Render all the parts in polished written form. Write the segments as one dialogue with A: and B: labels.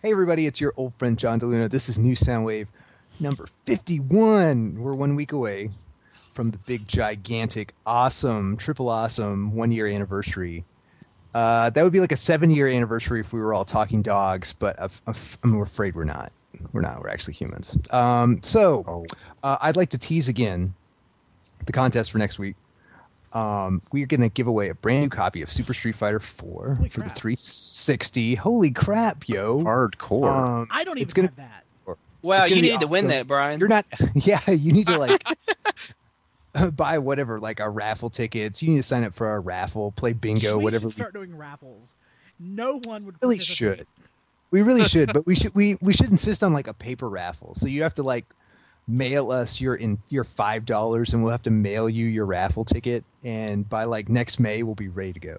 A: Hey everybody, it's your old friend John DeLuna. This is new Soundwave number 51. We're 1 week away from the big, gigantic, awesome, triple awesome 1 year anniversary. That would be like a 7 year anniversary if we were all talking dogs, but I'm afraid we're not. We're not. We're actually humans. I'd like to tease again the contest for next week. We're going to give away a brand new copy of Super Street Fighter 4 for the 360. Holy crap, yo.
B: Hardcore.
C: I don't even have that.
D: Wow, you need to
A: awesome.
D: win that, Brian.
A: You're not. Yeah, you need to like buy whatever, like our raffle tickets. You need to sign up for our raffle, play bingo, whatever.
C: We should start doing raffles. No one would
A: really should. We really should, but we should insist on like a paper raffle. So you have to like mail us your $5, and we'll have to mail you your raffle ticket. And by like next May, we'll be ready to go.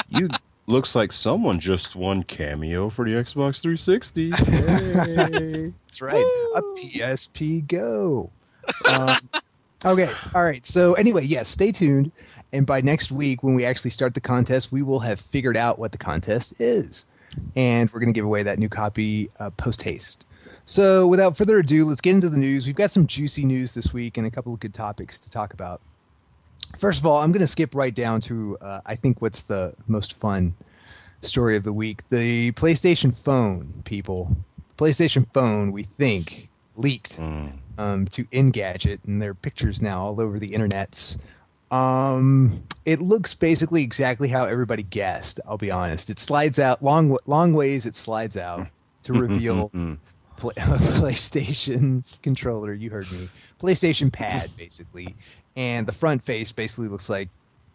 B: You looks like someone just won Cameo for the Xbox 360. Hey.
A: That's right, a PSPGo. Okay, all right. So anyway, yes, stay tuned. And by next week, when we actually start the contest, we will have figured out what the contest is. And we're going to give away that new copy post-haste. So without further ado, let's get into the news. We've got some juicy news this week and a couple of good topics to talk about. First of all, I'm going to skip right down to, I think, what's the most fun story of the week. The PlayStation phone, people. PlayStation phone, we think, leaked to Engadget, and there are pictures now all over the internets. It looks basically exactly how everybody guessed, I'll be honest. It slides out, long ways it slides out to reveal PlayStation controller, you heard me. PlayStation pad, basically. And the front face basically looks like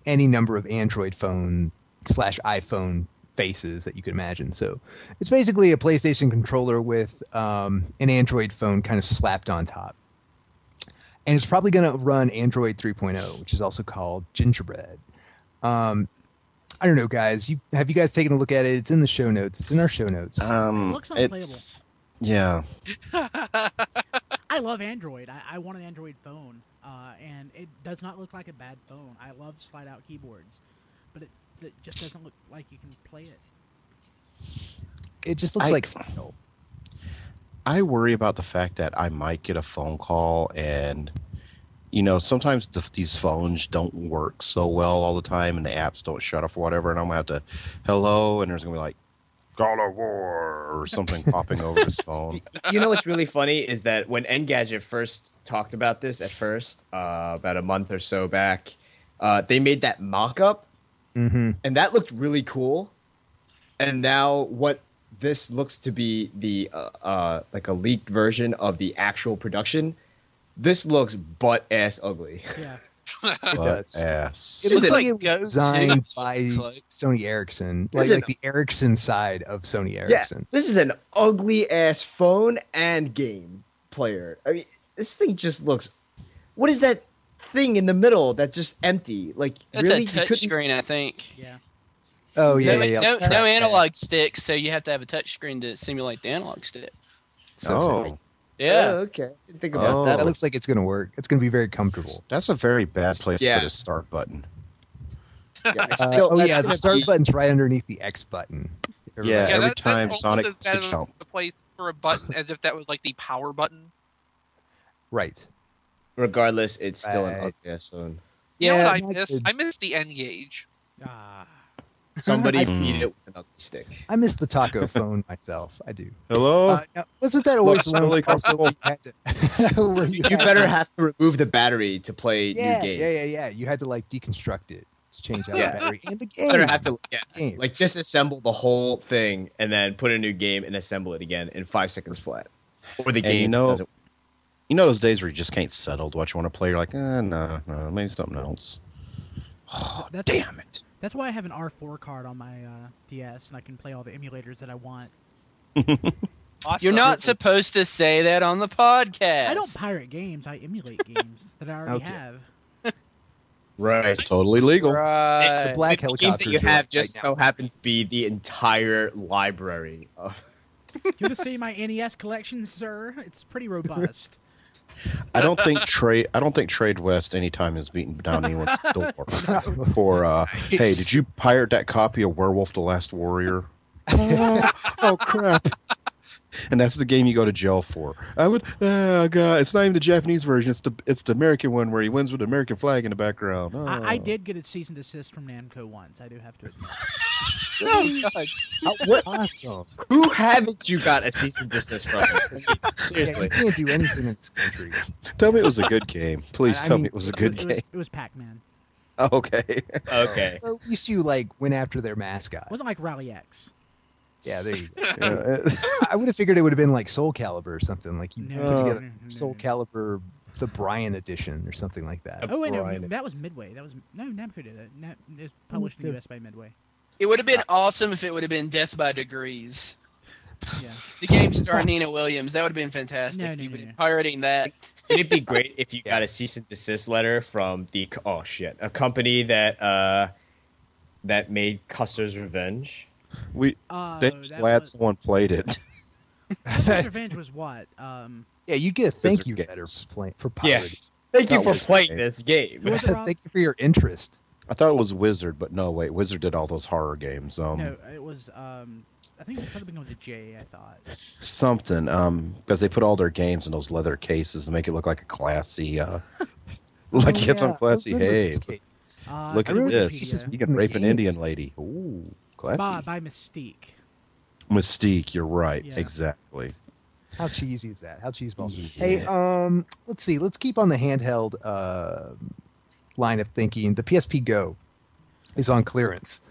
A: any number of Android phone / iPhone faces that you could imagine. So it's basically a PlayStation controller with an Android phone kind of slapped on top. And it's probably going to run Android 3.0, which is also called Gingerbread. I don't know, guys. Have you guys taken a look at it? It's in the show notes. It's in our show notes.
C: It looks unplayable.
B: Yeah.
C: I love Android. I want an Android phone, and it does not look like a bad phone. I love slide-out keyboards, but it just doesn't look like you can play it.
A: It just looks like file.
B: I worry about the fact that I might get a phone call and, sometimes these phones don't work so well all the time and the apps don't shut off or whatever, and I'm going to have to, hello, and there's going to be like, God of War or something popping over his phone.
E: You know what's really funny is that when Engadget first talked about this at first, about a month or so back, they made that mock-up, and that looked really cool. And now what this looks to be the like a leaked version of the actual production. This looks butt-ass ugly.
C: Yeah.
A: It does.
B: Ass.
A: It looks like it was designed by Sony Ericsson, like the Ericsson side of Sony Ericsson.
E: Yeah, this is an ugly ass phone and game player. I mean, this thing just looks. What is that thing in the middle that's just empty? Like,
D: It's
E: really?
D: a touch screen, I think.
C: Yeah.
A: Oh yeah,
D: No analog stick, so you have to have a touch screen to simulate the analog stick.
A: So
D: Yeah.
E: Oh, okay. Didn't think about that.
A: that looks like it's going to work. It's going to be very comfortable.
B: That's a very bad place
E: Yeah.
B: for the start button.
E: Yeah, it's still,
A: the start button's right underneath the X button.
B: Yeah, every
F: that's
B: time
F: almost
B: Sonic
F: as bad
B: gets
F: of
B: jump.
F: a place for a button as if that was like the power button.
A: Right.
E: Regardless, it's still an
A: Right.
E: ugly ass phone.
F: You know
A: Yeah,
F: what I
A: not
F: miss?
A: good.
F: I miss the N gauge.
E: Somebody beat it with an ugly stick.
A: I miss the taco phone myself. I do.
B: Hello?
A: Now, wasn't that always
B: Looks totally comfortable.
A: where
E: You
A: had
E: better
A: to-
E: have to remove the battery to play new games.
A: Yeah. You had to like deconstruct it to change out
E: Yeah.
A: the battery and the
E: You
A: game.
E: better have to
A: Game.
E: like disassemble the whole thing and then put a new game and assemble it again in 5 seconds flat. Or the
B: And
E: game doesn't.
B: those days where you just can't settle to what you want to play. You're like, no, maybe something else. Oh, damn it.
C: That's why I have an R4 card on my DS, and I can play all the emulators that I want.
D: You're not supposed to say that on the podcast.
C: I don't pirate games. I emulate games that I already
A: Okay.
C: have.
E: Right.
B: It's totally legal.
D: Right.
A: The black
E: The games
A: helicopters
E: that you
A: are
E: have
A: right
E: just
A: now.
E: so happen to be the entire library of.
C: You want to see my NES collection, sir? It's pretty robust.
B: I don't think Trade West anytime has beaten down anyone's door for hey, did you pirate that copy of Werewolf the Last Warrior? Oh crap! And that's the game you go to jail for. Oh god, it's not even the Japanese version. It's the American one where he wins with the American flag in the background. Oh.
C: I did get a cease and desist from Namco once. I do have to admit.
D: Oh God.
E: What?
A: Awesome.
E: Who haven't you got a cease and desist from? Seriously.
A: Yeah, you can't do anything in this country.
B: Tell me it was a good game. Please
A: I
B: tell
A: mean,
B: me it was a good game.
C: It was Pac-Man.
B: Okay.
E: Okay.
A: Well, at least you like went after their mascot.
C: It wasn't like Rally X.
A: Yeah, there you go.
B: Yeah,
A: I would have figured it would have been like Soul Calibur or something. Like you
C: No,
A: put together
C: no.
A: Soul Calibur, the Brian edition or something like that.
C: Oh wait, no,
E: Brian.
C: that was Midway. That was no Namco did it. It was published in the US by Midway.
D: It would have been awesome if it would have been Death by Degrees.
C: Yeah.
D: The game starring Nina Williams. That would have been fantastic.
C: No,
D: if you
C: no,
D: would
C: no,
D: have
C: no.
D: pirating that.
E: It'd be great if you got a cease and desist letter from a company that that made Custer's Revenge.
B: we.
C: That
B: Glad
C: was,
B: someone played it.
C: Custer's Revenge was what?
A: Yeah, you get a thank
B: Wizard
A: you
B: Games.
A: letter for
E: Yeah.
A: pirating.
E: Thank you
B: That
E: for
B: was
E: playing
B: great.
E: this game.
C: Who was it, Rob?
A: Thank you for your interest.
B: I thought it was Wizard, but no, wait, Wizard did all those horror games.
C: No, it was I think it could have been with a J. I thought.
B: Something, because they put all their games in those leather cases to make it look like a classy, like it's on classy. Hey, look
A: I
B: at
A: remember
B: this.
A: Wikipedia.
B: You can rape an Indian
A: Games.
B: lady. Ooh, classy.
C: By Mystique.
B: Mystique, you're right.
C: Yeah.
B: Exactly.
A: How cheesy is that? How cheeseball?
B: Yeah.
A: Hey, let's see. Let's keep on the handheld line of thinking. The PSPGo is on clearance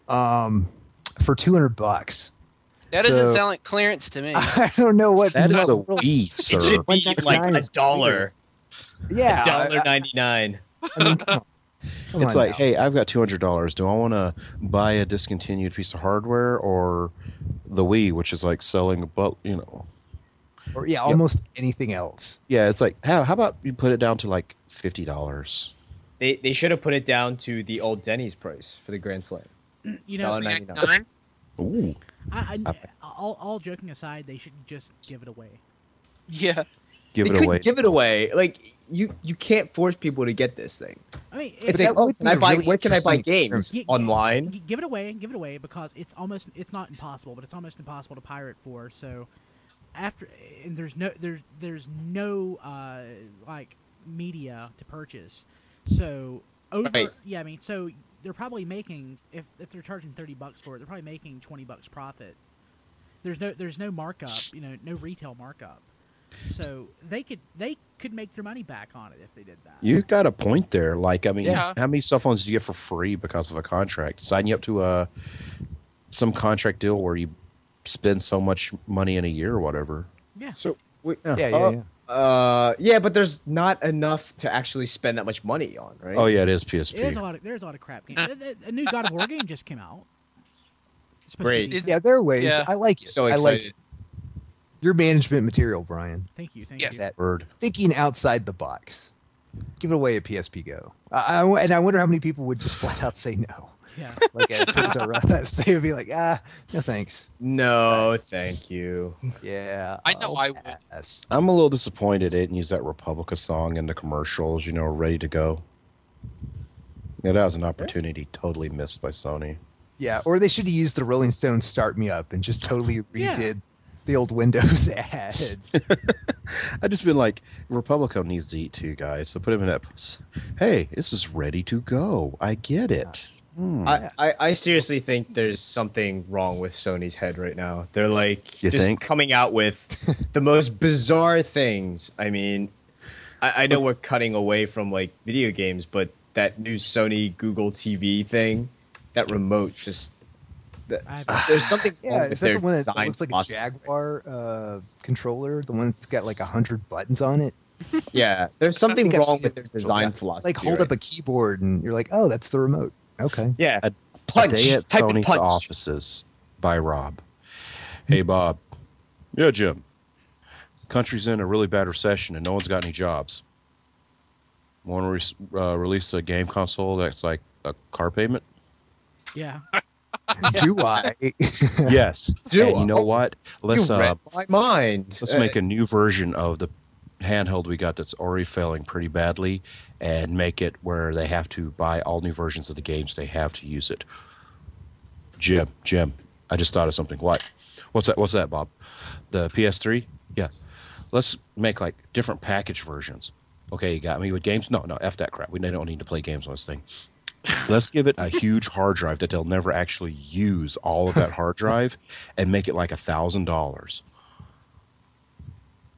A: for $200.
D: That doesn't
A: So-
D: sound like clearance to me.
A: I don't know what.
B: That is a
A: what-
B: Wii, sir.
E: It should be like
A: $1.99
E: a
A: is
E: dollar.
A: Yeah,
E: $1.99.
A: I mean, come on. Come
B: It's
A: on
B: like,
A: now.
B: hey, I've got $200. Do I want to buy a discontinued piece of hardware or the Wii, which is like selling about,
A: Or yeah, almost anything else.
B: Yeah, it's like, how about you put it down to like $50?
E: They should have put it down to the old Denny's price for the Grand Slam.
C: You know,
E: $1.99.
B: Ooh.
C: all joking aside, they should just give it away.
D: Yeah.
B: Give
E: They
B: it
E: couldn't
B: away.
E: give it away. Like you can't force people to get this thing.
C: I mean,
E: It's
A: that
E: like, oh,
A: would
E: can
A: be
E: I
A: a
E: buy?
A: really
E: Where can I buy
A: interesting
E: games
C: Gi- gi-
E: online?
C: Give it away because it's not impossible, but it's almost impossible to pirate for. So and there's no like media to purchase. So
E: Right.
C: yeah, I mean, so they're probably making if they're charging $30 for it, they're probably making $20 profit. There's no markup, no retail markup. So they could make their money back on it if they did that.
B: You got a point there. Like, I mean,
F: Yeah.
B: how many cell phones do you get for free because of a contract? Sign you up to some contract deal where you spend so much money in a year or whatever.
C: Yeah.
E: So
A: Yeah.
E: yeah, but there's not enough to actually spend that much money on, right?
B: Oh yeah, it is PSP.
C: There's a lot of crap games. A new God of War game just came out. It's supposed to be
E: Great.
C: decent.
A: Yeah, there are ways.
D: Yeah.
A: I like it.
E: So
A: I like
E: excited.
A: your management material, Brian.
C: Thank you.
F: Yeah.
A: That
B: Word.
A: thinking outside the box. Give it away at PSPGo. And I wonder how many people would just flat out say no.
C: Yeah.
A: Like at Toys R Us, they would be like, no thanks.
E: No, thank you.
A: Yeah.
F: I know I would.
A: pass.
B: I'm a little disappointed they didn't use that Republica song in the commercials. Ready to go. Yeah, that was an opportunity totally missed by Sony.
A: Yeah, or they should have used the Rolling Stones "Start Me Up" and just totally redid
C: Yeah.
A: the old Windows ad.
B: I just been like, Republica needs to eat too, guys. So put him in that. Hey, this is ready to go. I get it.
E: I seriously think there's something wrong with Sony's head right now. They're like
B: You
E: just
B: think?
E: coming out with the most bizarre things. I mean, I know we're cutting away from like video games, but that new Sony Google TV thing, that remote just there's something wrong
A: Yeah,
E: with
A: is that
E: their
A: the one that
E: design
A: looks like a
E: philosophy.
A: Jaguar controller? The one that's got like 100 buttons on it?
E: Yeah, there's something
A: think I've
E: wrong
A: seen
E: with
A: it
E: their
A: before.
E: design
A: Yeah.
E: philosophy.
A: Like hold
E: right?
A: up a keyboard and you're like, oh, that's the remote. Okay.
E: Yeah,
B: A
E: punch.
B: Day at
E: Type and
B: Sony's
E: punch.
B: offices by Rob. Hey, Bob. Yeah, Jim. Country's in a really bad recession and no one's got any jobs. Want to release a game console that's like a car payment?
C: Yeah.
A: Do I?
B: Yes.
E: Do
B: And you know
E: I?
B: what?
E: You
B: Let's
E: read my mind.
B: let's make a new version of the handheld we got that's already failing pretty badly and make it where they have to buy all new versions of the games. They have to use it. Jim, I just thought of something. What? What's that? What's that, Bob? The PS3? Yeah. Let's make like different package versions. Okay, you got me with games? No, F that crap. We don't need to play games on this thing. Let's give it a huge hard drive that they'll never actually use all of that hard drive and make it like $1,000.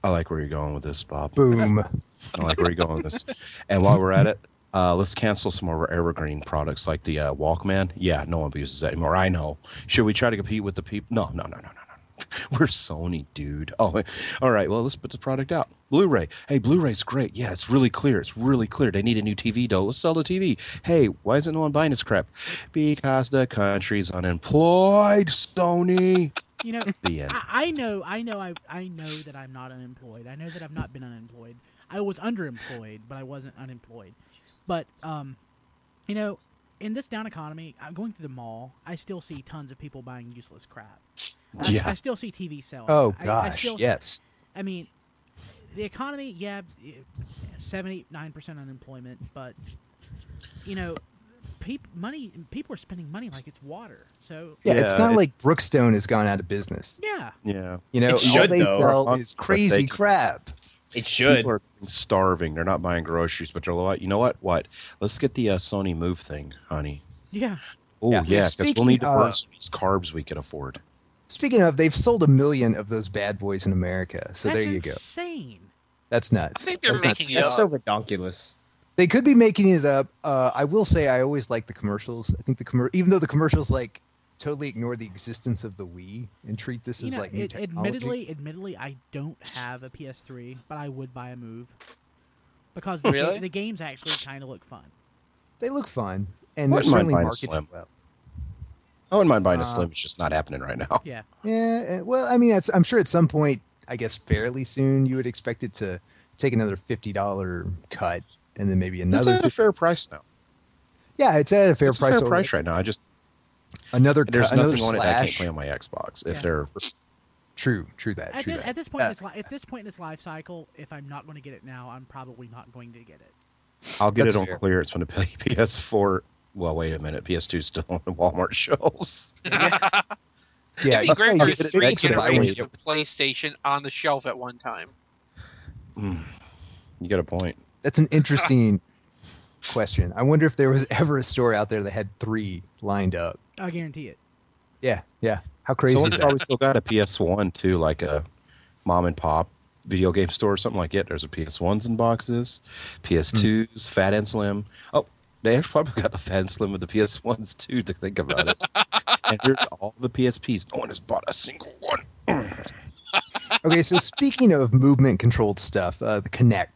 B: I like where you're going with this, Bob.
A: Boom.
B: I like where you're going with this. And while we're at it, let's cancel some of our evergreen products like the Walkman. Yeah, no one uses that anymore. I know. Should we try to compete with the people? No. We're Sony, dude. Oh, all right. Well, let's put the product out. Blu-ray. Hey, Blu-ray's great. Yeah, it's really clear. They need a new TV, though. Let's sell the TV. Hey, why isn't no one buying this crap? Because the country's unemployed, Sony.
C: You know,
B: The end.
C: I know that I'm not unemployed. I know that I've not been unemployed. I was underemployed, but I wasn't unemployed. But, you know, in this down economy, I'm going through the mall. I still see tons of people buying useless crap. I still see TV selling.
A: Oh, gosh, yes.
C: I mean, the economy, 79% unemployment, but, you know, people are spending money like it's water. So
A: it's not like Brookstone has gone out of business.
C: Yeah.
A: You know, all they sell is crazy crap.
E: It should.
B: People are starving. They're not buying groceries, but they're like, you know what? What? Let's get the Sony Move thing, honey.
C: Yeah.
B: Oh, yeah, because
A: Speaking
B: we'll need to burn some of these carbs we can afford.
A: Speaking of, they've sold 1 million of those bad boys in America. So
C: That's
A: there you go.
C: insane.
A: That's nuts.
F: I think they're making it
E: That's
F: up.
E: so redonkulous.
A: They could be making it up. I will say I always like the commercials. I think even though the commercials like totally ignore the existence of the Wii and treat this as like new technology.
C: Admittedly, I don't have a PS3, but I would buy a Move because
D: Really?
C: the games actually kind of look fun.
A: They look fun and they're
B: Wouldn't mind
A: certainly
B: buying a
A: marketed
B: Slim.
A: well.
B: I wouldn't mind buying a Slim. It's just not happening right now.
C: Yeah.
A: Yeah, well, I mean, I'm sure at some point, I guess fairly soon, you would expect it to take another $50 cut, and then maybe another.
B: It's at a fair price now.
A: Yeah, it's at a fair price.
B: Fair price right now. I just
A: another
B: there's
A: another
B: nothing on it that I can't
A: slash.
B: play on my Xbox. If
C: Yeah.
B: they're
A: True that.
C: At this point in its life cycle, if I'm not going to get it now, I'm probably not going to get it.
B: I'll get
A: That's
B: it on
A: fair.
B: clearance when the PS4. Well, wait a minute. PS2's still on the Walmart shelves.
A: Yeah,
F: It'd be great
A: you
F: for
A: can
F: three
A: get it by when you
F: generations of PlayStation on the shelf at one time.
B: You got a point.
A: That's an interesting question. I wonder if there was ever a store out there that had 3 lined up.
C: I guarantee it.
A: Yeah. How crazy is
B: Someone's
A: that?
B: probably still got a PS1 too, like a mom and pop video game store or something like it. There's a PS1s in boxes, PS2s, Fat and Slim. Oh, they actually probably got the Fat and Slim with the PS1s too, to think about it. And here's all the PSPs. No one has bought a single one.
A: Okay, so speaking of movement-controlled stuff, the Kinect.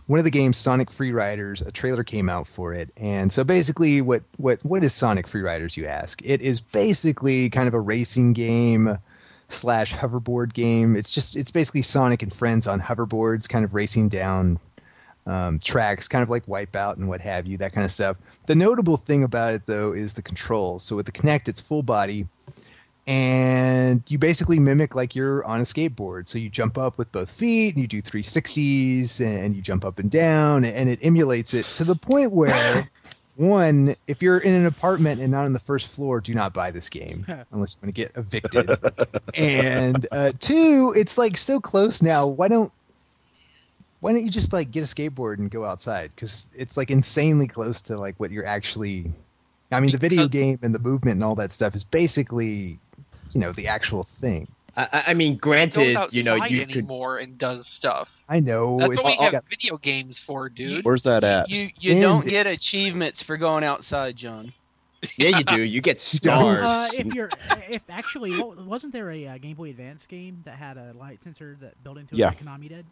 A: One of the games, Sonic Free Riders, a trailer came out for it, and so basically, what is Sonic Free Riders? You ask. It is basically kind of a racing game / hoverboard game. It's basically Sonic and friends on hoverboards, kind of racing down tracks, kind of like Wipeout and what have you, that kind of stuff. The notable thing about it, though, is the controls. So with the Kinect, it's full body. And you basically mimic like you're on a skateboard. So you jump up with both feet, and you do 360s, and you jump up and down, and it emulates it to the point where, one, if you're in an apartment and not on the first floor, do not buy this game unless you want to get evicted. And 2, it's like so close now. Why don't you just like get a skateboard and go outside? Because it's like insanely close to like what you're actually. I mean, the video game and the movement and all that stuff is basically, the actual thing.
E: I mean, granted,
F: Goes
E: you
F: outside
E: could.
F: anymore and does stuff.
A: I know.
F: That's
A: it's
F: what we have
A: got-
F: video games for, dude.
B: Where's that at?
D: You
A: And-
D: don't get achievements for going outside, John.
E: Yeah, you do. You get
A: don't.
E: stars.
C: Wasn't there a Game Boy Advance game that had a light sensor that built into it
B: Yeah.
C: like Konami did?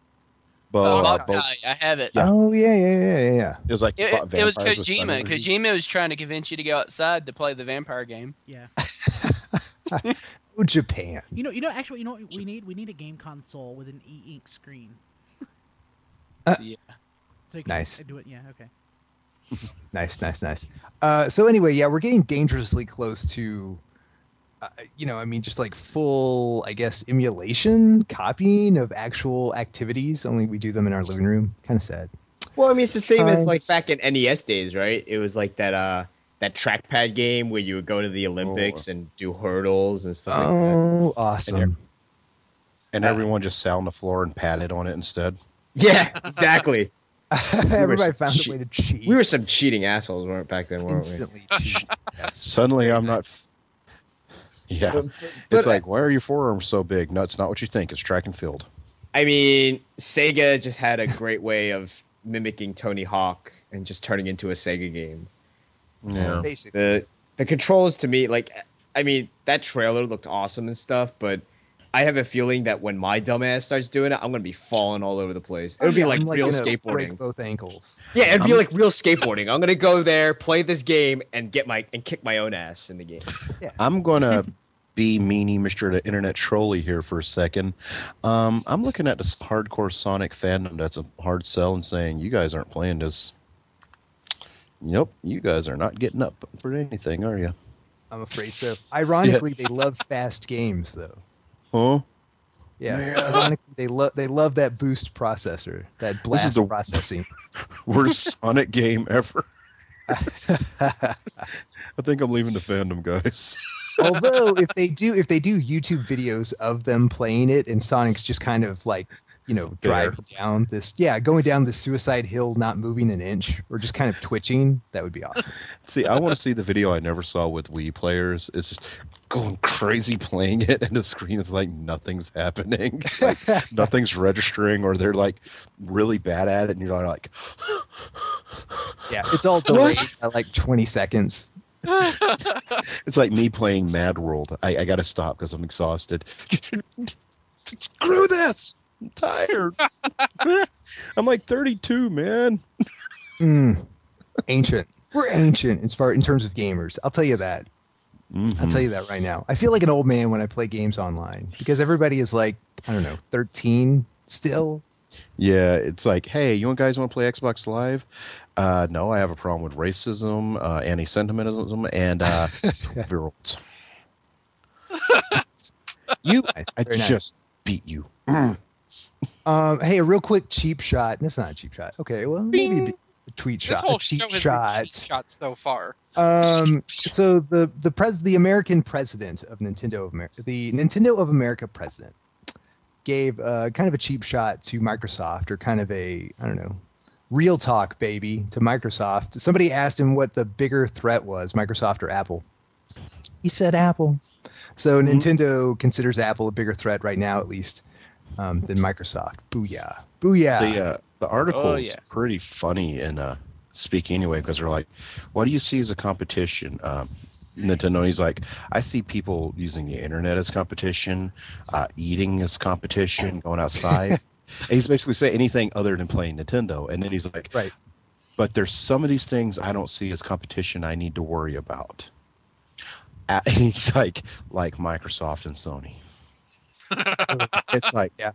D: I'll
B: Both.
D: tell you, I have it.
B: Yeah.
A: Oh yeah.
B: It was like
D: It was
B: vampires with sun
D: Kojima.
B: energy.
D: Kojima was trying to convince you to go outside to play the vampire game.
C: Yeah.
A: Oh, Japan.
C: Actually, what we need? We need a game console with an e-ink screen.
D: Yeah.
C: So you can
A: Nice.
C: do it. Yeah. Okay.
A: Nice. So anyway, yeah, we're getting dangerously close to, just like full, I guess, emulation, copying of actual activities. Only we do them in our living room. Kind of sad.
E: Well, I mean, it's the same as like
A: Times.
E: back in NES days, right? It was like that that trackpad game where you would go to the Olympics and do hurdles and stuff like that.
A: Oh, awesome.
B: And everyone just sat on the floor and patted on it instead.
E: Yeah, exactly.
A: Everybody found a way to cheat.
E: We were some cheating assholes back then, weren't
A: Instantly cheat. Yes.
B: Suddenly, I'm not. Yeah, it's like, why are your forearms so big? No, it's not what you think. It's track and field.
E: I mean, Sega just had a great way of mimicking Tony Hawk and just turning into a Sega game.
B: Yeah,
A: basically.
E: The controls to me, like, I mean, that trailer looked awesome and stuff, but I have a feeling that when my dumbass starts doing it, I'm gonna be falling all over the place. It'll be like real skateboarding.
A: Break both ankles.
E: Yeah, it'd be like real skateboarding. I'm gonna go there, play this game, and kick my own ass in the game.
A: Yeah.
B: I'm gonna be meanie Mr. Internet Trolley here for a second. I'm looking at this hardcore Sonic fandom that's a hard sell and saying, you guys aren't playing this. Nope, you guys are not getting up for anything, are you?
A: I'm afraid so. Ironically, they love fast games, though.
B: Huh?
A: Yeah, ironically, they love that boost processor, that blast processing.
B: Worst Sonic game ever. I think I'm leaving the fandom, guys.
A: Although if they do YouTube videos of them playing it and Sonic's just kind of like, driving down going down this suicide hill, not moving an inch, or just kind of twitching, that would be awesome.
B: See, I want to see the video I never saw with Wii players. It's just going crazy playing it, and the screen is like nothing's happening. Like, nothing's registering, or they're like really bad at it, and you're like,
A: yeah, it's all delayed at like 20 seconds.
B: It's like me playing Mad World. I got to stop because I'm exhausted. Screw this. I'm tired. I'm like 32, man.
A: Ancient. We're ancient in terms of gamers. I'll tell you that.
B: Mm-hmm.
A: I'll tell you that right now. I feel like an old man when I play games online because everybody is like, I don't know, 13 still.
B: Yeah, it's like, hey, you guys want to play Xbox Live? No, I have a problem with racism, anti-sentimentalism, and 12-year-olds. I just beat you.
A: Hey, a real quick cheap shot. That's not a cheap shot. Okay, well, maybe a tweet shot. A cheap shot.
F: Cheap shots so far.
A: So the American president of Nintendo of America, the Nintendo of America president, gave kind of a cheap shot to Microsoft, or kind of a, I don't know, real talk baby to Microsoft. Somebody asked him what the bigger threat was, Microsoft or Apple. He said Apple. So Nintendo considers Apple a bigger threat right now, at least, than Microsoft. Booyah. Booyah.
B: The article is pretty funny and speak anyway, because they're like, what do you see as a competition? Nintendo, he's like, I see people using the internet as competition, eating as competition, going outside. And he's basically saying anything other than playing Nintendo. And then he's like,
A: right.
B: But there's some of these things I don't see as competition I need to worry about. And he's like Microsoft and Sony. It's like,
A: yeah.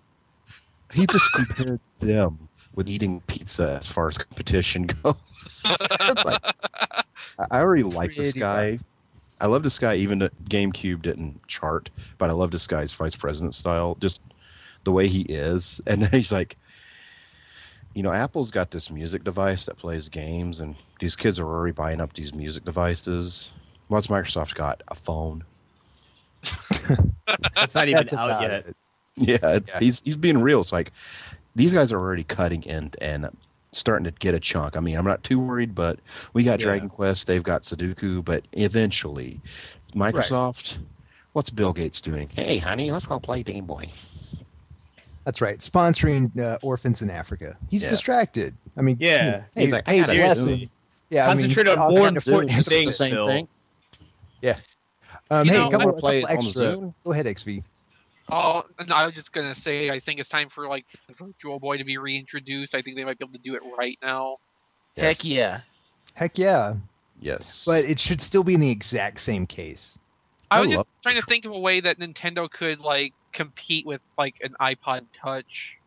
B: He just compared them with eating pizza as far as competition goes. It's like, I already like this guy. Rough. I love this guy. Even the GameCube didn't chart, but I love this guy's vice president style. Just the way he is. And then he's like, Apple's got this music device that plays games, and these kids are already buying up these music devices. What's Microsoft got? A phone.
E: It's not even out yet.
B: Yeah, he's being real. It's like, these guys are already cutting in and starting to get a chunk. I mean, I'm not too worried, but we got Dragon Quest, they've got Sudoku, but eventually, Microsoft, what's Bill Gates doing? Hey, honey, let's go play Game Boy.
A: That's right. Sponsoring orphans in Africa. He's distracted. I mean,
E: hey,
B: he's like,
E: seriously.
A: Yeah,
E: concentrate on more important things.
A: Yeah. Hey, a couple extra. Go ahead, XV.
F: Oh, and I was just gonna say, I think it's time for the Virtual Boy to be reintroduced. I think they might be able to do it right now.
D: Heck yeah.
A: Heck yeah.
B: Yes.
A: But it should still be in the exact same case.
F: I was just trying to think of a way that Nintendo could compete with an iPod Touch.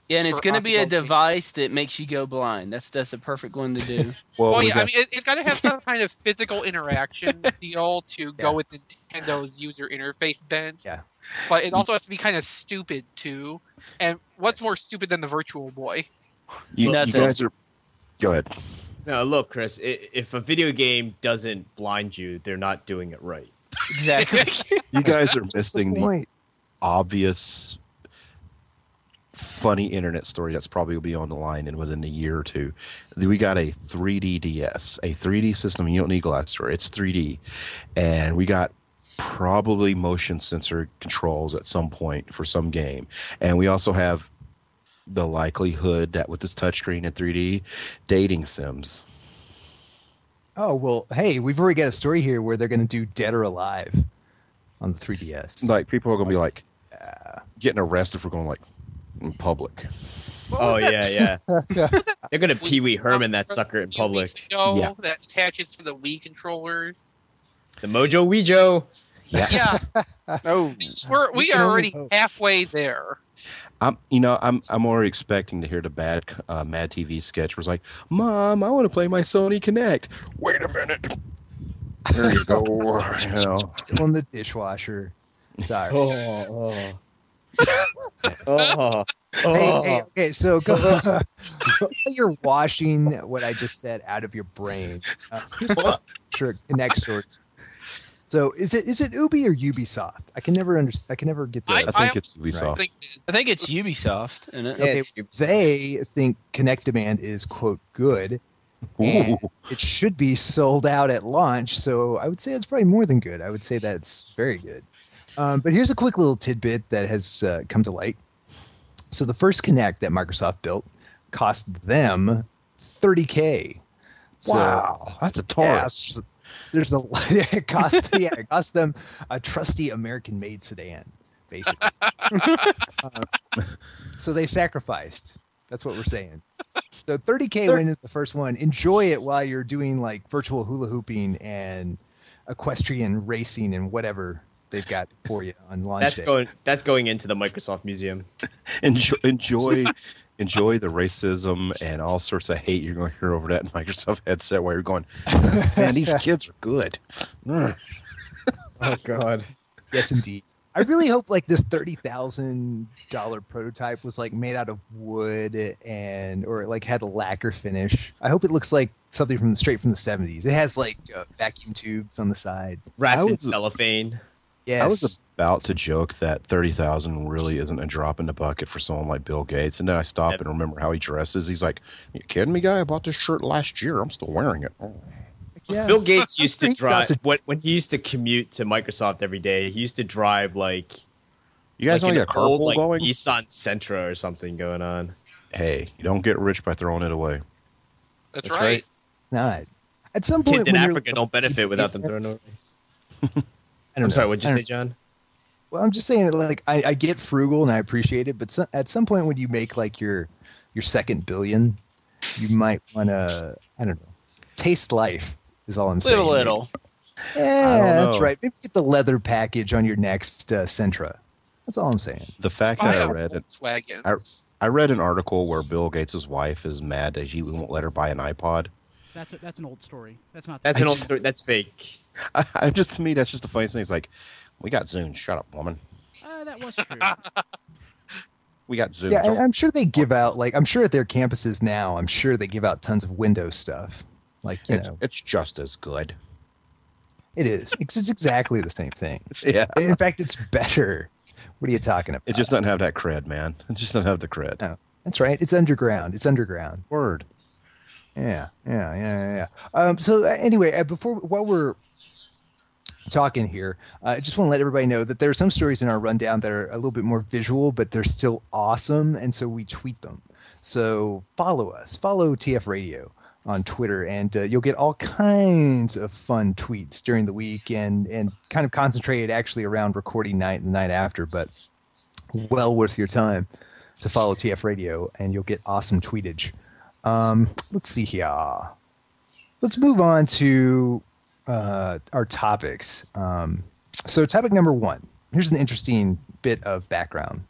D: Yeah, and it's going to be a device that makes you go blind. That's a perfect one to do.
F: Well, yeah, I mean, it's got to have some kind of physical interaction deal to go with Nintendo's user interface bent.
A: Yeah.
F: But it also has to be kind of stupid, too. And what's more stupid than the Virtual Boy?
B: You guys are... Go ahead.
E: No, look, Chris. If a video game doesn't blind you, they're not doing it right.
D: Exactly.
B: You guys are
A: What's the
B: missing the
A: point?
B: obvious funny internet story that's probably will be on the line in within a year or two. We got a 3D DS, a 3D system. You don't need glass for it. It's 3D, and we got probably motion sensor controls at some point for some game, and we also have the likelihood that with this touchscreen in 3D, dating sims.
A: Oh, well, hey, we've already got a story here where they're going to do Dead or Alive on the 3DS.
B: Like people are gonna be like getting arrested for going like in public.
E: Oh yeah. They're gonna Pee Wee Herman that sucker in public.
B: Yeah.
F: That attaches to the Wii controllers.
E: The Mojo Weejo.
F: Yeah,
D: Oh,
F: we
A: can
F: are
A: only
F: already
A: hope.
F: halfway there.
B: I'm already expecting to hear the Mad TV sketch where it's like, Mom, I want to play my Sony Kinect. Wait a minute. There you go. You know.
A: Still in the dishwasher. Sorry.
E: Oh.
A: Hey, okay, so go. You're washing what I just said out of your brain. Sure, connect sorts. So is it Ubi or Ubisoft? I can never understand. I can never get the.
B: I think it's Ubisoft.
D: I think it's Ubisoft, isn't it?
A: Okay, they think Connect Demand is quote good, and
B: Ooh.
A: it should be sold out at launch. So I would say it's probably more than good. I would say that's very good. But here's a quick little tidbit that has come to light. So the first Kinect that Microsoft built cost them $30K. So,
B: Wow, that's a Taurus.
A: yeah, there's a it cost them a trusty American-made sedan, basically. So they sacrificed. That's what we're saying. So $30K went into the first one. Enjoy it while you're doing like virtual hula hooping and equestrian racing and whatever they've got for you on launch day.
E: That's going into the Microsoft Museum.
B: Enjoy the racism and all sorts of hate you're going to hear over that Microsoft headset while you're going, man, these kids are good.
E: Oh God.
A: Yes, indeed. I really hope like this $30,000 prototype was like made out of wood or like had a lacquer finish. I hope it looks like something straight from the 70s. It has like vacuum tubes on the side.
E: Wrapped in cellophane.
A: Yes.
B: I was about to joke that 30,000 really isn't a drop in the bucket for someone like Bill Gates, and then I stop and remember how he dresses. He's like, "You kidding me, guy? I bought this shirt last year. I'm still wearing it." Oh.
A: Yeah.
E: Bill Gates used to
A: He's
E: drive
A: about
E: when he used to commute to Microsoft every day. He used to drive like
B: You guys
E: like
B: only
E: an
B: got a carpool
E: old, like,
B: going?
E: Nissan Sentra or something going on.
B: Hey, you don't get rich by throwing it away.
F: That's
E: That's
F: right.
E: right.
A: It's not. At some point,
E: Kids in
A: when you're-
E: Africa don't benefit without them throwing it away.
A: I don't
E: I'm
A: know.
E: sorry, what'd you
A: I
E: say,
A: don't-
E: John?
A: Well, I'm just saying, like, I get frugal and I appreciate it, but at some point when you make like your second billion, you might want to, I don't know, taste life is all I'm saying.
D: Live a little.
A: Yeah, that's
B: know.
A: right. Maybe get the leather package on your next Sentra. That's all I'm saying.
B: The fact that I
F: Smile.
B: read it,
F: Volkswagen.
B: I read an article where Bill Gates' wife is mad that he won't let her buy an iPod.
C: That's an old story. That's not.
E: That's an old story. That's fake.
B: I just to me that's just the funniest thing. It's like, we got Zune. Shut up, woman.
C: That was true.
B: We got Zune.
A: Yeah,
B: Don't-
A: I'm sure they give out like I'm sure at their campuses now. I'm sure they give out tons of Windows stuff. Like
B: it's just as good.
A: it is. It's exactly the same thing.
B: Yeah.
A: In fact, it's better. What are you talking about?
B: It just doesn't have that cred, man. It just doesn't have the cred.
A: No, that's right. It's underground. It's underground.
B: Word.
A: Yeah. So anyway, while we're talking here, I just want to let everybody know that there are some stories in our rundown that are a little bit more visual, but they're still awesome, and so we tweet them. So follow us. Follow TF Radio on Twitter, and you'll get all kinds of fun tweets during the week and kind of concentrated actually around recording night and the night after, but well worth your time to follow TF Radio, and you'll get awesome tweetage. Let's see here. Let's move on to our topics. So topic number 1. Here's an interesting bit of background.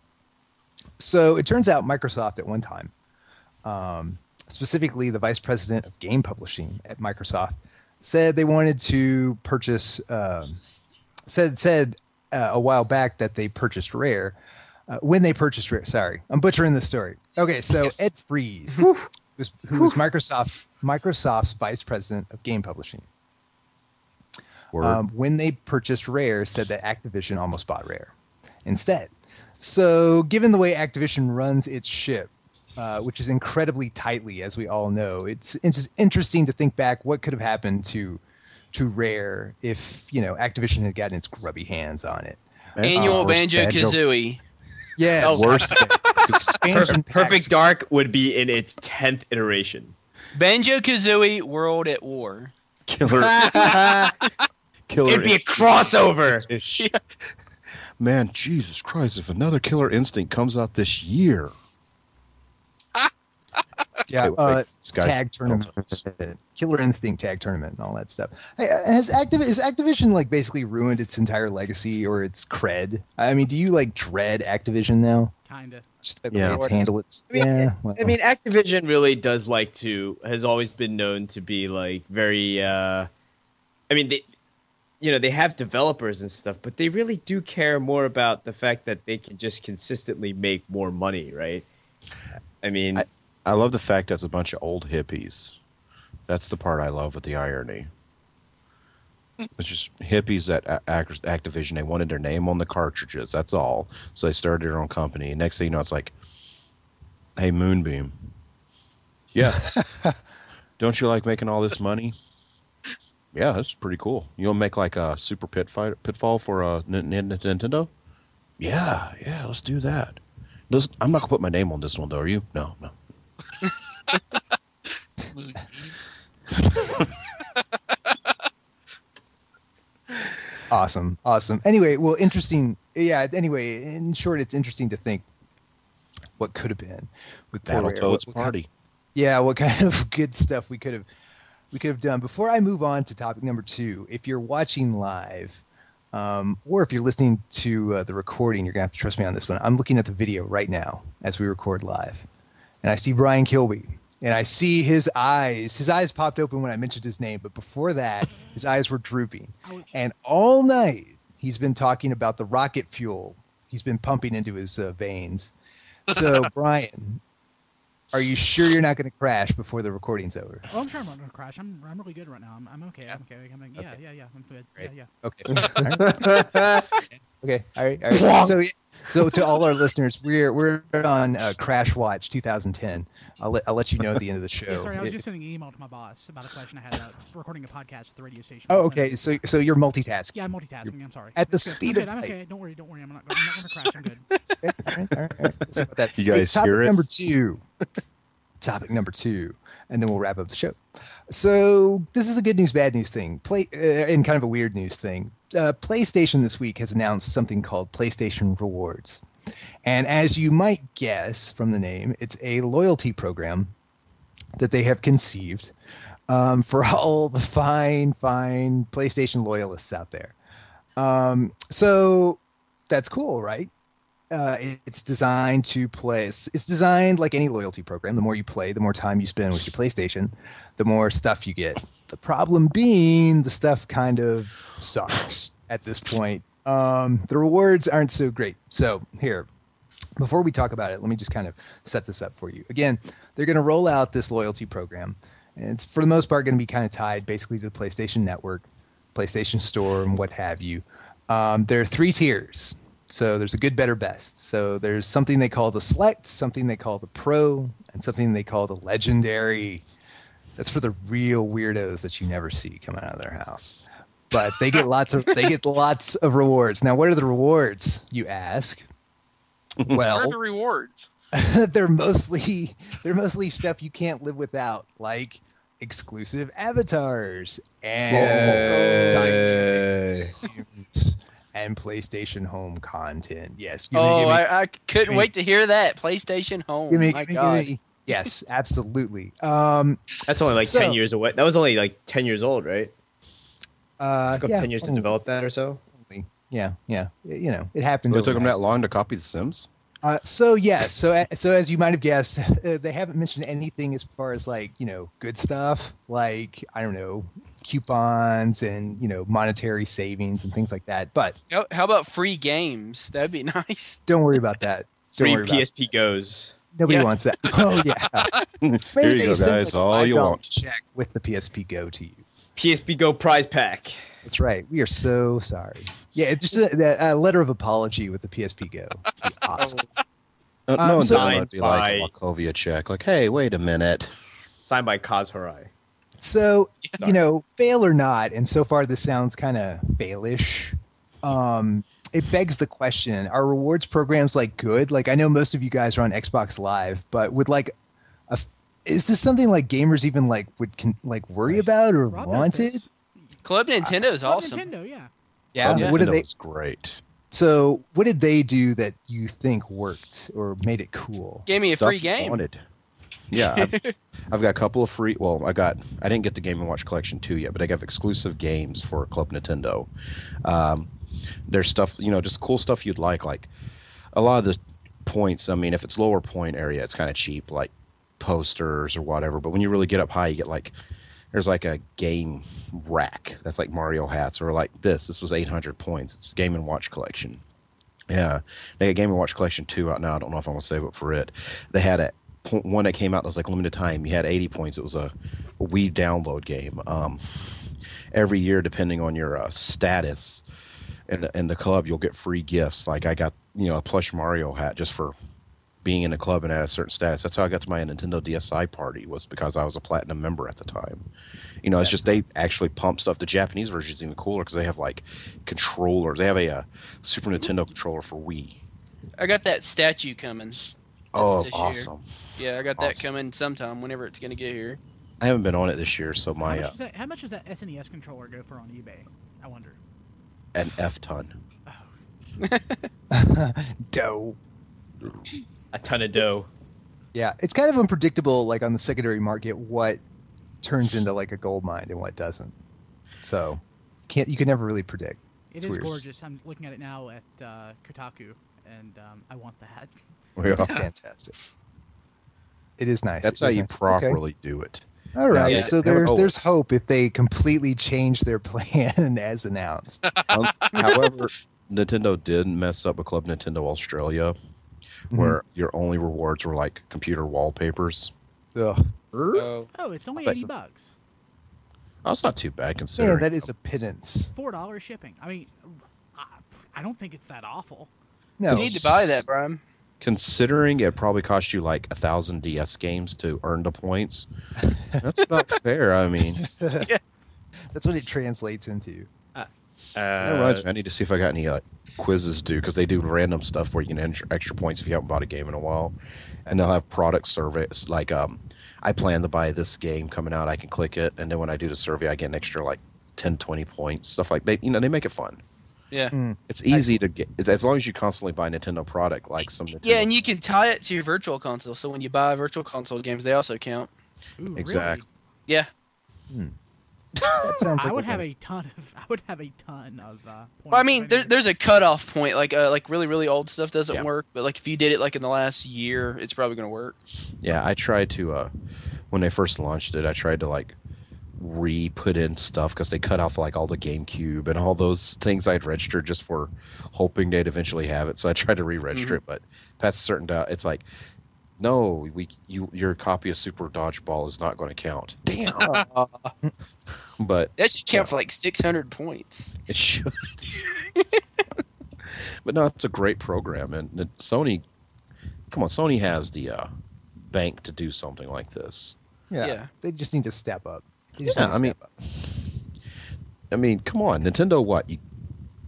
A: So it turns out Microsoft at one time, specifically the vice president of game publishing at Microsoft, said they wanted to purchase, said a while back that they purchased Rare. When they purchased Rare, sorry, I'm butchering the story. Okay, so Ed Freeze, who was Microsoft's vice president of game publishing. When they purchased Rare, said that Activision almost bought Rare instead. So, given the way Activision runs its ship, which is incredibly tightly, as we all know, it's interesting to think back what could have happened to Rare if Activision had gotten its grubby hands on it.
D: Annual Banjo-Kazooie.
A: Yes.
B: Worse.
A: Expansion
E: Perfect
A: packs.
E: Dark would be in its 10th iteration.
D: Banjo-Kazooie World at War.
B: Killer.
E: It'd be a crossover.
B: Man, Jesus Christ! If another Killer Instinct comes out this year,
A: Yeah,
B: wait,
A: tag tournament, Killer Instinct tag tournament, and all that stuff. Hey, is Activision like basically ruined its entire legacy or its cred? I mean, do you like dread Activision now?
C: Kinda.
A: Just the way it's handled.
E: I mean, Activision really does has always been known to be like very. I mean, they have developers and stuff, but they really do care more about the fact that they can just consistently make more money, right? I mean,
B: I love the fact that it's a bunch of old hippies. That's the part I love with the irony. It's just hippies at Activision. They wanted their name on the cartridges. That's all. So they started their own company. Next thing you know, it's like, hey, Moonbeam. Yeah. Don't you like making all this money? Yeah, that's pretty cool. You want to make like a Super Pitfall for Nintendo? Yeah, let's do that. I'm not going to put my name on this one, though, are you? No.
A: Awesome. Anyway, well, interesting. Yeah. Anyway, in short, it's interesting to think what could have been with
B: Battletoads Party.
A: What kind of good stuff we could have done. Before I move on to topic number 2, if you're watching live, or if you're listening to the recording, you're gonna have to trust me on this one. I'm looking at the video right now as we record live, and I see Brian Kilby. And I see his eyes. His eyes popped open when I mentioned his name, but before that, his eyes were drooping. And all night, he's been talking about the rocket fuel he's been pumping into his veins. So, Brian, are you sure you're not going to crash before the recording's over?
C: Oh, I'm sure I'm not going to crash. I'm really good right now. I'm okay. I'm okay. Yeah. I'm good.
A: Great.
C: Yeah.
A: Okay. Okay. All right. So to all our listeners, we're on Crash Watch 2010. I'll let you know at the end of the show.
C: Yeah, sorry, I was just sending an email to my boss about a question I had about recording a podcast at the radio station.
A: Oh, okay. So you're multitasking.
C: Yeah, I'm multitasking. I'm sorry.
A: At the speed of
C: I'm okay. Don't worry. I'm not going to crash. I'm good.
A: All right. So that,
B: you guys hear it?
A: Topic number two, and then we'll wrap up the show. So this is a good news, bad news thing. And kind of a weird news thing. PlayStation this week has announced something called PlayStation Rewards. And as you might guess from the name, it's a loyalty program that they have conceived for all the fine PlayStation loyalists out there. So that's cool, right? It's designed to play. It's designed like any loyalty program. The more you play, the more time you spend with your PlayStation, the more stuff you get. The problem being the stuff kind of sucks at this point. The rewards aren't so great. So here, before we talk about it, let me just kind of set this up for you. Again, they're going to roll out this loyalty program. And it's for the most part going to be kind of tied basically to the PlayStation Network, PlayStation Store, and what have you. There are 3 tiers. So there's a good, better, best. So there's something they call the Select, something they call the Pro, and something they call the Legendary. That's for the real weirdos that you never see coming out of their house. But they get lots of rewards. Now, what are the rewards, you ask? Well,
F: what are the rewards?
A: they're mostly stuff you can't live without, like exclusive avatars and games and PlayStation Home content. Yes.
D: I couldn't wait to hear that. PlayStation Home.
A: Give me. Yes, absolutely.
E: That's only like 10 years away. That was only like 10 years old, right? It took 10 years to develop that or so.
A: Yeah. It happened.
B: It took them that long to copy The Sims?
A: So as you might have guessed, they haven't mentioned anything as far as like, good stuff like, I don't know, coupons and, monetary savings and things like that. But
D: how about free games? That'd be nice.
A: Don't worry about that.
E: Free PSPGos.
A: Nobody
D: Yeah.
A: wants that. Oh yeah.
B: Here
A: Maybe
B: you
A: they
B: go,
A: send,
B: guys.
A: like, a
B: All you
A: $5
B: want.
A: check with the PSPGo to you.
E: PSPGo prize pack.
A: That's right. We are so sorry. Yeah, it's just a letter of apology with the PSPGo. Be awesome.
B: No one's
A: so-
B: gonna be like
E: Signed
B: a Wachovia check. Like, hey, wait a minute.
E: Signed by Kaz Hirai.
A: So,
E: Sorry.
A: fail or not, and so far this sounds kind of failish. It begs the question: are rewards programs like good? Like, I know most of you guys are on Xbox Live, but would like is this something like gamers even like would worry about or
C: Rob knows
A: wanted?
C: this.
D: Club Nintendo is
C: Club
D: awesome.
C: Nintendo, yeah.
A: Yeah.
B: Club
A: What did
B: Nintendo
A: they?
B: was great.
A: So, what did they do that you think worked or made it cool?
D: Gave me a
B: Stuff
D: free
B: you
D: game.
B: wanted. Yeah, I've got a couple of free. Well, I didn't get the Game & Watch Collection 2 yet, but I got exclusive games for Club Nintendo. There's stuff, just cool stuff you'd like a lot of the points. I mean, if it's lower point area, it's kind of cheap, like posters or whatever. But when you really get up high, you get there's like a game rack that's like Mario hats, or like this was 800 points. It's Game & Watch Collection. Yeah, they got Game & Watch Collection 2 out now. I don't know if I'm gonna save it for it. They had one that came out that was like limited time. You had 80 points. It was a Wii download game. Every year, depending on your status in the club, you'll get free gifts. Like I got a plush Mario hat just for being in the club and at a certain status. That's how I got to my Nintendo DSi party, was because I was a platinum member at the time. It's just they actually pump stuff. The Japanese version is even cooler because they have like controllers. They have a Super Nintendo controller for Wii.
D: I got that statue coming.
B: Oh,
D: this
B: awesome!
D: Year. Yeah, I got that
B: Awesome.
D: coming sometime, whenever it's gonna get here.
B: I haven't been on it this year, so my
C: How much does that SNES controller go for on eBay? I wonder.
B: an F ton.
A: Dough.
E: A ton of dough.
A: Yeah, it's kind of unpredictable, like on the secondary market, what turns into like a gold mine and what doesn't. So, you can never really predict.
C: It
A: It's
C: is
A: weird.
C: gorgeous. I'm looking at it now at Kotaku, and I want that.
B: Yeah.
A: Fantastic. It is nice.
B: That's
A: It
B: how
A: is
B: you
A: nice.
B: properly do it.
A: Okay. All right.
B: Yeah,
A: So
B: never
A: there's
B: always.
A: hope if they completely change their plan as announced.
B: However, Nintendo did mess up with Club Nintendo Australia, where your only rewards were like computer wallpapers.
A: Ugh.
D: Oh,
C: Oh, it's only
B: But-
C: $80.
B: Oh, it's not too bad considering.
A: Man, that is a pittance.
C: $4 shipping. I mean, I don't think it's that awful.
A: No.
D: you need to buy that, Brian.
B: Considering it probably cost you like 1,000 DS games to earn the points, that's about fair. I mean,
A: That's what it translates into.
B: that reminds me, I need to see if I got any quizzes due, because they do random stuff where you can enter extra points if you haven't bought a game in a while, and they'll have product surveys like I plan to buy this game coming out. I can click it, and then when I do the survey, I get an extra like 10, 20 points, stuff like they make it fun.
D: Yeah.
B: It's easy to get as long as you constantly buy Nintendo product, like some Nintendo.
D: Yeah, and you can tie it to your virtual console, so when you buy virtual console games, they also count.
C: Ooh,
B: Exactly.
D: Yeah.
A: That sounds like
C: I would
A: a
C: have
A: thing.
C: a ton of. I would have a ton of. Points
D: Well, I mean,
C: if knew.
D: there's a cutoff point. Like really, really old stuff doesn't
B: Yeah.
D: work, but like if you did it like in the last year, it's probably gonna work.
B: Yeah, I tried to when they first launched it, I tried to like re-put in stuff because they cut off like all the GameCube and all those things I'd registered just for hoping they'd eventually have it. So I tried to re-register it, but past a certain doubt, it's like, no, your copy of Super Dodgeball is not going to count. Damn. But
D: That should count for like 600 points.
B: it should. But no, it's a great program, and Sony. Come on, Sony has the bank to do something like this.
A: Yeah. They just need to step up. They just need to
B: I mean,
A: step up.
B: I mean, come on, Nintendo. What you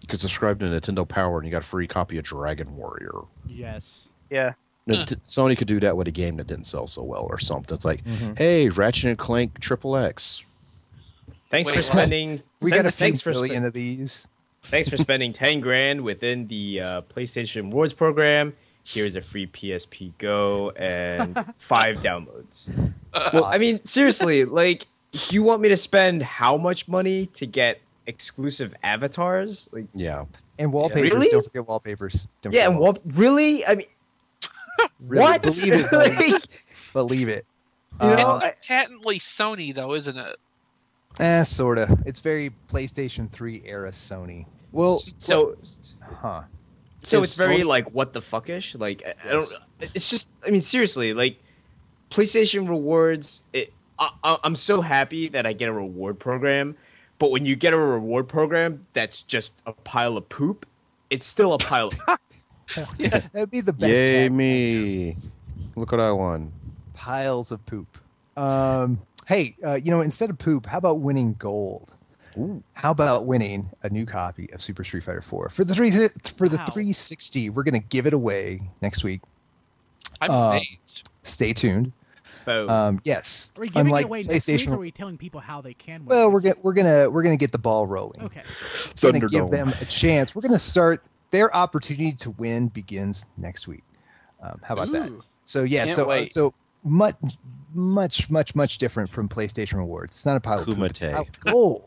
B: could subscribe to Nintendo Power, and you got a free copy of Dragon Warrior.
C: Yes.
D: Yeah.
B: Sony could do that with a game that didn't sell so well or something. It's like, hey, Ratchet and Clank Triple X.
E: Thanks
D: Wait,
E: for
D: what?
E: spending.
A: We got a few
E: thanks for
A: billion of these.
E: Thanks for spending 10 grand within the PlayStation Rewards program. Here's a free PSP Go and 5 downloads. Well, I mean, seriously, like, you want me to spend how much money to get exclusive avatars? Like,
B: Yeah,
A: And wallpapers.
E: Really?
A: Don't forget wallpapers. Don't
E: yeah,
A: forget
E: and what? Really? I mean,
A: Really,
E: what?
A: Believe it. buddy.
E: Like,
A: Believe it.
E: You know,
F: It's patently Sony, though, isn't it?
A: Sorta. It's very PlayStation 3 era Sony.
B: well,
E: so
A: Huh.
E: So
B: Is
E: it's very
B: Sony-
E: like what the fuckish. Like I don't. It's just. I mean, seriously. Like PlayStation rewards. I'm so happy that I get a reward program, but when you get a reward program that's just a pile of poop, it's still a pile of.
A: That'd be the best.
B: Yay
A: tag.
B: me! Look what I won.
A: Piles of poop. Hey, instead of poop, how about winning gold?
B: Ooh.
A: How about winning a new copy of Super Street Fighter 4 for the 360? We're gonna give it away next week.
F: I'm amazed.
A: Stay tuned.
E: Boom.
A: Yes,
C: Are we giving it
A: unlike
C: away next week, or
A: PlayStation.
C: are we telling people how they can win?
A: Well,
C: next
A: we're gonna get the ball rolling.
C: week? Okay.
A: We're gonna give
B: Thunderdome.
A: them a chance. We're gonna start. Their opportunity to win begins next week. How about that?
D: Ooh.
A: So yeah,
D: Can't
A: so
D: wait.
A: so much different from PlayStation Rewards. It's not a pile of poop, it's a
B: Kumite.
A: pile of gold.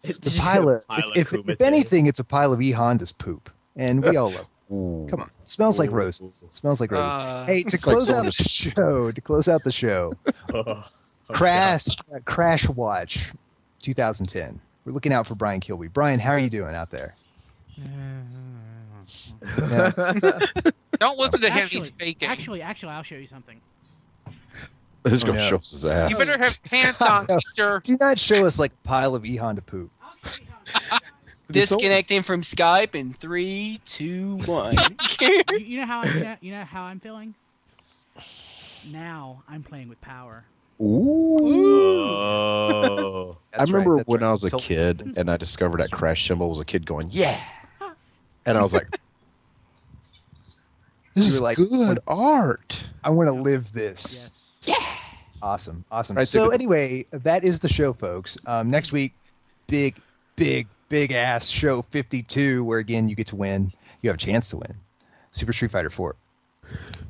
E: It's
A: It's a pile of. If
E: Kumite.
A: anything, it's a pile of E Honda's poop, and we all love it.
B: Ooh.
A: Come on, smells like roses. Smells like roses. Hey, to
B: It's like
A: close out
B: someone
A: the
B: just-
A: show. To close out the show, Crash Watch 2010. We're looking out for Brian Kilby. Brian, how are you doing out there? Yeah.
F: Don't listen to him. He's faking.
C: Actually, I'll show you something.
B: This
A: Oh,
B: gonna
A: no.
B: show us his ass.
F: You better have pants on,
A: No.
F: Easter.
A: Do not show us like a pile of E Honda poop.
D: Disconnecting from Skype in 3, 2, 1.
C: You know how you know how I'm feeling. Now I'm playing with power.
B: Ooh.
E: Oh.
B: I remember
A: That's
B: when
A: right.
B: I was a
A: So-
B: kid and I discovered that crash symbol was a kid going, yeah. And I was like, this
A: You
B: is
A: were like,
B: good art.
A: I want to live this.
C: Yes.
A: Awesome.
B: Right,
A: So
B: so-
A: anyway, that is the show, folks. Next week, big ass show 52, where again you get to win. You have a chance to win Super Street Fighter 4.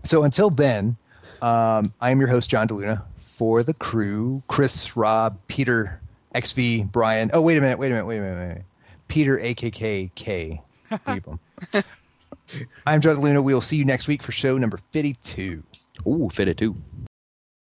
A: So until then, I am your host, John DeLuna. For the crew, Chris, Rob, Peter, XV, Brian. Oh, wait a minute. Peter, AKKK. Leave him. I'm John DeLuna. We will see you next week for show number 52.
B: Ooh, fit it too.